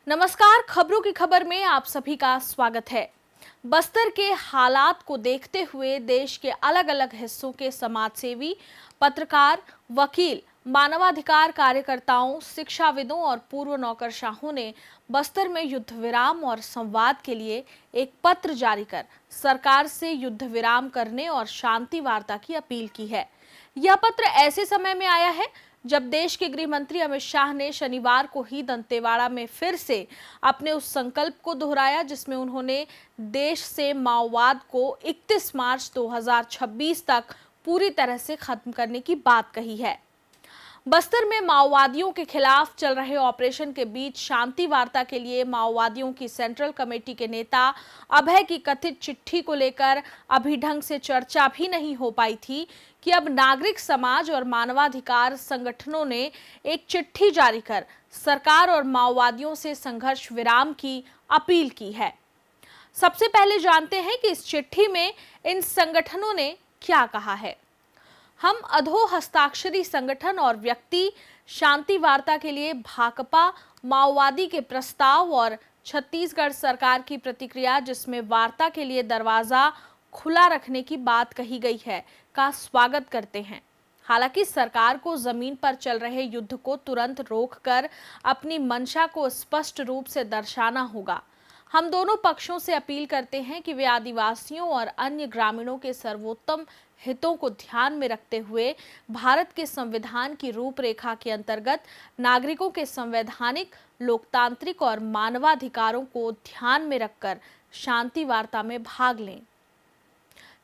नमस्कार, खबरों की खबर में आप सभी का स्वागत है। बस्तर के हालात को देखते हुए देश के अलग अलग हिस्सों के समाजसेवी, पत्रकार, वकील, मानवाधिकार कार्यकर्ताओं, शिक्षाविदों और पूर्व नौकरशाहों ने बस्तर में युद्ध विराम और संवाद के लिए एक पत्र जारी कर सरकार से युद्ध विराम करने और शांति वार्ता की अपील की है। यह पत्र ऐसे समय में आया है जब देश के गृह मंत्री अमित शाह ने शनिवार को ही दंतेवाड़ा में फिर से अपने उस संकल्प को दोहराया जिसमें उन्होंने देश से माओवाद को 31 मार्च 2026 तक पूरी तरह से खत्म करने की बात कही है। बस्तर में माओवादियों के खिलाफ चल रहे ऑपरेशन के बीच शांति वार्ता के लिए माओवादियों की सेंट्रल कमेटी के नेता अभय की कथित चिट्ठी को लेकर अभी ढंग से चर्चा भी नहीं हो पाई थी कि अब नागरिक समाज और मानवाधिकार संगठनों ने एक चिट्ठी जारी कर सरकार और माओवादियों से संघर्ष विराम की अपील की है। सबसे पहले जानते हैं कि इस चिट्ठी में इन संगठनों ने क्या कहा है। हम अधो हस्ताक्षरी संगठन और व्यक्ति शांति वार्ता के लिए भाकपा माओवादी के प्रस्ताव और छत्तीसगढ़ सरकार की प्रतिक्रिया जिसमें वार्ता के लिए दरवाजा खुला रखने की बात कही गई है का स्वागत करते हैं। हालांकि सरकार को जमीन पर चल रहे युद्ध को तुरंत रोककर अपनी मंशा को स्पष्ट रूप से दर्शाना होगा। हम दोनों पक्षों से अपील करते हैं कि वे आदिवासियों और अन्य ग्रामीणों के सर्वोत्तम हितों को ध्यान में रखते हुए भारत के संविधान की रूपरेखा के अंतर्गत नागरिकों के संवैधानिक, लोकतांत्रिक और मानवाधिकारों को ध्यान में रखकर शांति वार्ता में भाग लें।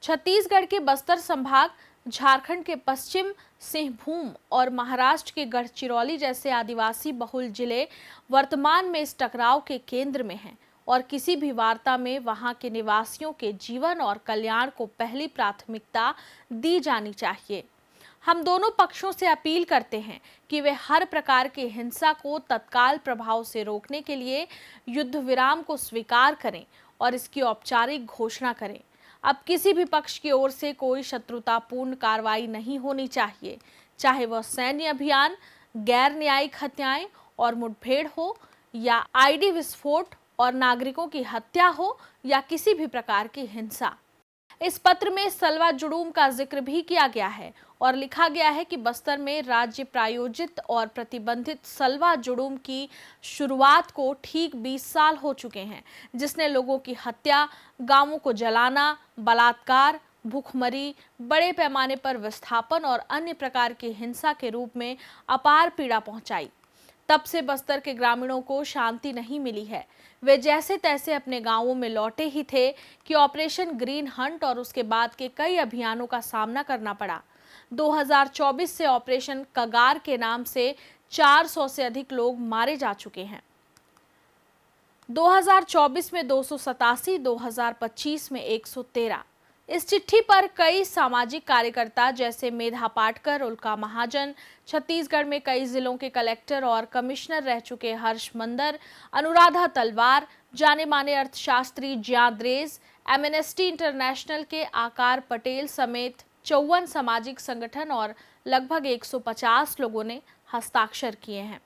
छत्तीसगढ़ के बस्तर संभाग, झारखंड के पश्चिम सिंहभूम और महाराष्ट्र के गढ़चिरौली जैसे आदिवासी बहुल जिले वर्तमान में इस टकराव के केंद्र में हैं और किसी भी वार्ता में वहां के निवासियों के जीवन और कल्याण को पहली प्राथमिकता दी जानी चाहिए। हम दोनों पक्षों से अपील करते हैं कि वे हर प्रकार की हिंसा को तत्काल प्रभाव से रोकने के लिए युद्ध विराम को स्वीकार करें और इसकी औपचारिक घोषणा करें। अब किसी भी पक्ष की ओर से कोई शत्रुतापूर्ण कार्रवाई नहीं होनी चाहिए, चाहे वह सैन्य अभियान, गैर न्यायिक हत्याएं और मुठभेड़ हो या आईडी विस्फोट और नागरिकों की हत्या हो या किसी भी प्रकार की हिंसा। इस पत्र में सलवा जुडूम का जिक्र भी किया गया है और लिखा गया है कि बस्तर में राज्य प्रायोजित और प्रतिबंधित सलवा जुडूम की शुरुआत को ठीक 20 साल हो चुके हैं, जिसने लोगों की हत्या, गांवों को जलाना, बलात्कार, भूखमरी, बड़े पैमाने पर विस्थापन और अन्य प्रकार की हिंसा के रूप में अपार पीड़ा पहुंचाई। तब से बस्तर के ग्रामीणों को शांति नहीं मिली है। वे जैसे तैसे अपने गांवों में लौटे ही थे कि ऑपरेशन ग्रीन हंट और उसके बाद के कई अभियानों का सामना करना पड़ा। 2024 से ऑपरेशन कगार के नाम से 400 से अधिक लोग मारे जा चुके हैं। 2024 में 287, 2025 में 113। इस चिट्ठी पर कई सामाजिक कार्यकर्ता जैसे मेधा पाटकर, उल्का महाजन, छत्तीसगढ़ में कई जिलों के कलेक्टर और कमिश्नर रह चुके हर्ष मंदर, अनुराधा तलवार, जाने माने अर्थशास्त्री ज्याद्रेज, एमनेस्टी इंटरनेशनल के आकार पटेल समेत 54 सामाजिक संगठन और लगभग 150 लोगों ने हस्ताक्षर किए हैं।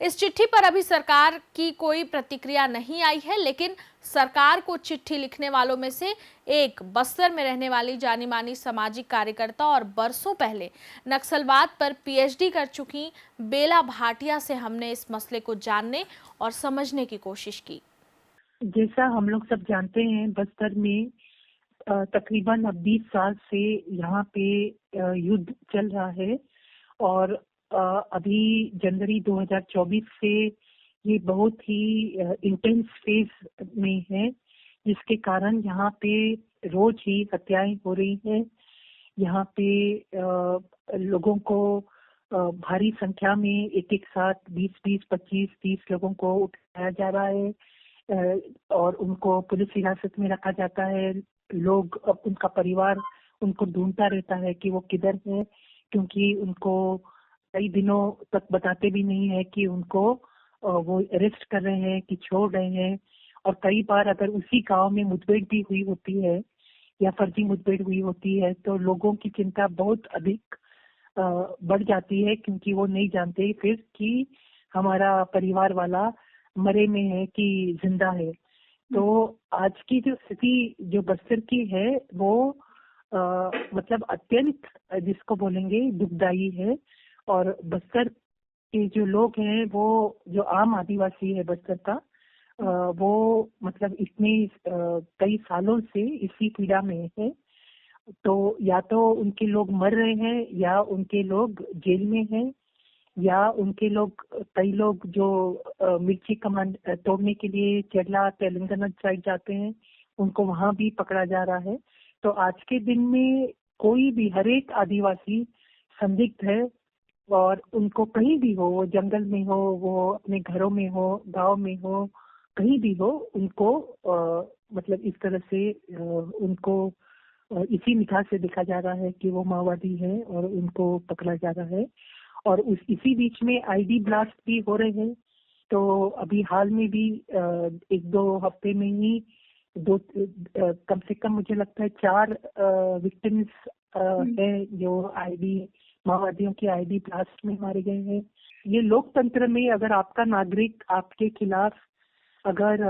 इस चिट्ठी पर अभी सरकार की कोई प्रतिक्रिया नहीं आई है, लेकिन सरकार को चिट्ठी लिखने वालों में से एक बस्तर में रहने वाली जानी मानी सामाजिक कार्यकर्ता और बरसों पहले नक्सलवाद पर पीएचडी कर चुकी बेला भाटिया से हमने इस मसले को जानने और समझने की कोशिश की। जैसा हम लोग सब जानते हैं, बस्तर में तकरीबन अब 20 साल से यहाँ पे युद्ध चल रहा है और अभी जनवरी 2024 से ये बहुत ही इंटेंस फेज में है, जिसके कारण यहाँ पे रोज ही हत्याएं हो रही हैं। यहाँ पे लोगों को भारी संख्या में एक साथ 20, 25, 30 लोगों को उठाया जा रहा है और उनको पुलिस हिरासत में रखा जाता है। लोग, उनका परिवार उनको ढूंढता रहता है कि वो किधर है, क्योंकि उनको कई दिनों तक बताते भी नहीं है कि उनको वो अरेस्ट कर रहे हैं कि छोड़ रहे हैं। और कई बार अगर उसी गांव में मुठभेड़ भी हुई होती है या फर्जी मुठभेड़ हुई होती है तो लोगों की चिंता बहुत अधिक बढ़ जाती है, क्योंकि वो नहीं जानते फिर कि हमारा परिवार वाला मरे में है कि जिंदा है। तो आज की जो स्थिति जो बस्तर की है वो मतलब अत्यंत जिसको बोलेंगे दुखदाई है। और बस्तर के जो लोग हैं वो जो आम आदिवासी है बस्तर का वो मतलब इतने कई सालों से इसी पीड़ा में है। तो या तो उनके लोग मर रहे हैं या उनके लोग जेल में हैं या उनके लोग कई लोग जो मिर्ची कमान तोड़ने के लिए केरला तेलंगाना साइड जाते हैं उनको वहां भी पकड़ा जा रहा है। तो आज के दिन में कोई भी हर एक आदिवासी संदिग्ध है और उनको कहीं भी हो, वो जंगल में हो, वो अपने घरों में हो, गांव में हो, कहीं भी हो, उनको मतलब इस तरह से उनको इसी निगाह से देखा जा रहा है कि वो माओवादी है और उनको पकड़ा जा रहा है। और इसी बीच में आईडी ब्लास्ट भी हो रहे हैं। तो अभी हाल में भी एक दो हफ्ते में ही कम से कम मुझे लगता है 4 विक्टिम्स है जो आईडी माओवादियों की आईडी ब्लास्ट में मारे गए हैं। ये लोकतंत्र में अगर आपका नागरिक आपके खिलाफ अगर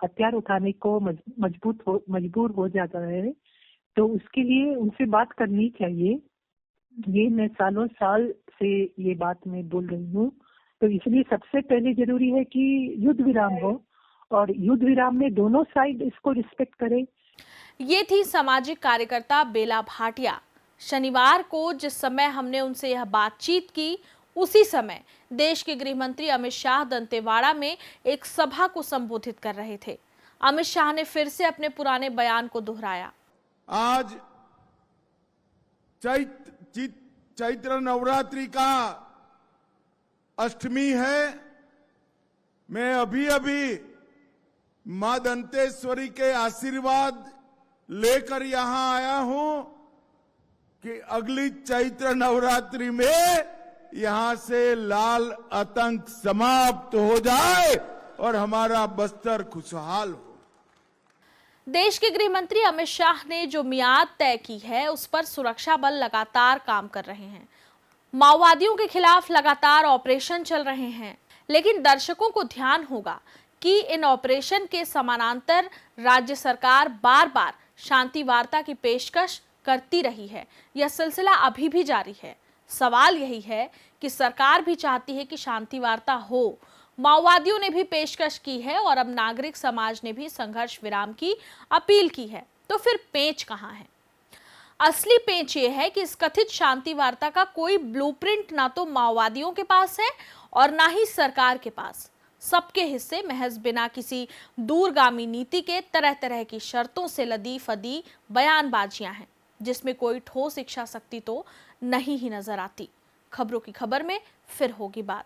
हथियार उठाने को मजबूर हो जाता है तो उसके लिए उनसे बात करनी चाहिए। ये मैं सालों साल से ये बात मैं बोल रही हूँ। तो इसलिए सबसे पहले जरूरी है कि युद्ध विराम हो और युद्ध विराम में दोनों साइड इसको रिस्पेक्ट करें। ये थी सामाजिक कार्यकर्ता बेला भाटिया। शनिवार को जिस समय हमने उनसे यह बातचीत की उसी समय देश के गृह मंत्री अमित शाह दंतेवाड़ा में एक सभा को संबोधित कर रहे थे। अमित शाह ने फिर से अपने पुराने बयान को दोहराया। आज चैत्र नवरात्रि का अष्टमी है। मैं अभी मां दंतेश्वरी के आशीर्वाद लेकर यहां आया हूं कि अगली चैत्र नवरात्रि में यहां से लाल आतंक समाप्त हो जाए और हमारा बस्तर खुशहाल हो। देश के गृह मंत्री अमित शाह ने जो मियाद तय की है उस पर सुरक्षा बल लगातार काम कर रहे हैं। माओवादियों के खिलाफ लगातार ऑपरेशन चल रहे हैं, लेकिन दर्शकों को ध्यान होगा कि इन ऑपरेशन के समानांतर राज्य सरकार बार-बार शांति वार्ता की पेशकश करती रही है। यह सिलसिला अभी भी जारी है। सवाल यही है कि सरकार भी चाहती है कि शांति वार्ता हो। माओवादियों ने भी पेशकश की है और अब नागरिक समाज ने भी संघर्ष विराम की अपील की है। तो फिर पेंच कहां है? असली पेंच ये है कि इस कथित शांति वार्ता का कोई ब्लूप्रिंट ना तो माओवादियों के पास है और ना ही सरकार के पास। सबके हिस्से महज बिना किसी दूरगामी नीति के तरह तरह की शर्तों से लदी फदी बयानबाजियां हैं, जिसमें कोई ठोस इच्छा शक्ति तो नहीं ही नजर आती। खबरों की खबर में फिर होगी बात।